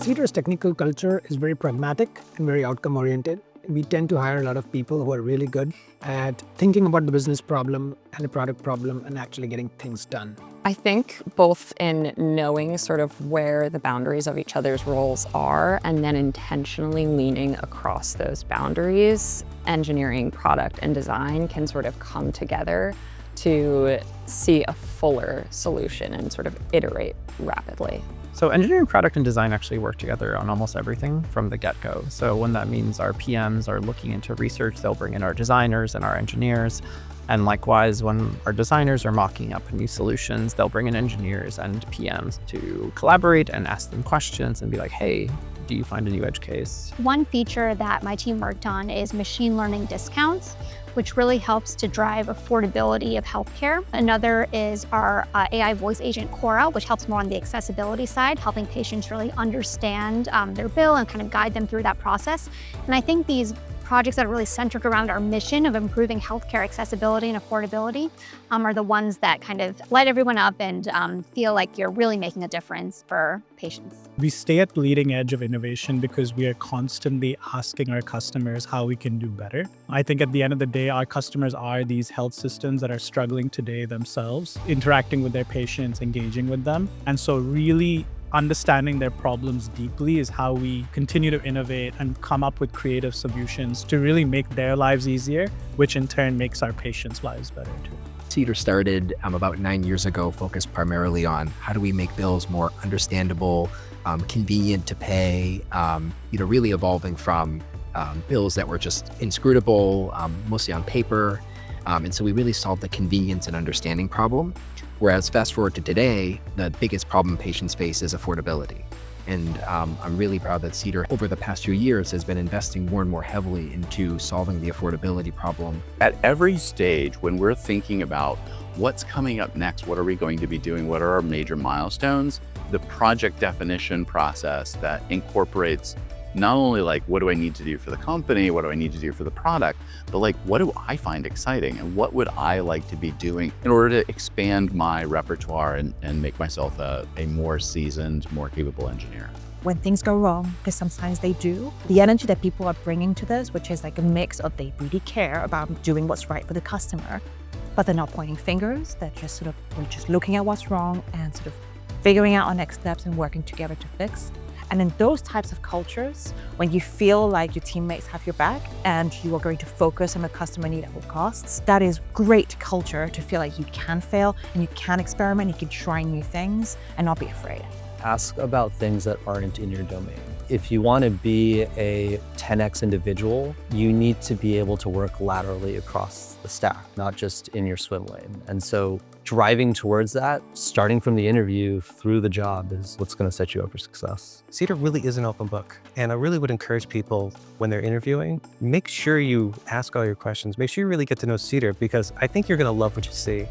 Cedar's technical culture is very pragmatic and very outcome-oriented. We tend to hire a lot of people who are really good at thinking about the business problem and the product problem and actually getting things done. I think both in knowing sort of where the boundaries of each other's roles are and then intentionally leaning across those boundaries, engineering, product, and design can sort of come together to see a fuller solution and sort of iterate rapidly. So engineering, product, and design actually work together on almost everything from the get-go. So when that means our PMs are looking into research, they'll bring in our designers and our engineers. And likewise, when our designers are mocking up new solutions, they'll bring in engineers and PMs to collaborate and ask them questions and be like, hey, do you find a new edge case? One feature that my team worked on is machine learning discounts, which really helps to drive affordability of healthcare. Another is our AI voice agent, Cora, which helps more on the accessibility side, helping patients really understand their bill and kind of guide them through that process. And I think these projects that are really centered around our mission of improving healthcare accessibility and affordability are the ones that kind of light everyone up and feel like you're really making a difference for patients. We stay at the leading edge of innovation because we are constantly asking our customers how we can do better. I think at the end of the day, our customers are these health systems that are struggling today themselves, interacting with their patients, engaging with them. And so really understanding their problems deeply is how we continue to innovate and come up with creative solutions to really make their lives easier, which in turn makes our patients' lives better too. Cedar started about 9 years ago, focused primarily on how do we make bills more understandable, convenient to pay, really evolving from bills that were just inscrutable, mostly on paper. And so we really solved the convenience and understanding problem. Whereas fast forward to today, the biggest problem patients face is affordability. And I'm really proud that Cedar, over the past few years, has been investing more and more heavily into solving the affordability problem. At every stage, when we're thinking about what's coming up next, what are we going to be doing, what are our major milestones, the project definition process that incorporates not only like, what do I need to do for the company, what do I need to do for the product, but like, what do I find exciting and what would I like to be doing in order to expand my repertoire and make myself a more seasoned, more capable engineer. When things go wrong, because sometimes they do, the energy that people are bringing to this, which is like a mix of they really care about doing what's right for the customer, but they're not pointing fingers, they're just we're just looking at what's wrong and sort of figuring out our next steps and working together to fix. And in those types of cultures, when you feel like your teammates have your back and you are going to focus on the customer need at all costs, that is great culture to feel like you can fail and you can experiment, you can try new things and not be afraid. Ask about things that aren't in your domain. If you want to be a 10x individual, you need to be able to work laterally across the stack, not just in your swim lane. And so driving towards that, starting from the interview through the job is what's going to set you up for success. Cedar really is an open book. And I really would encourage people when they're interviewing, make sure you ask all your questions. Make sure you really get to know Cedar because I think you're going to love what you see.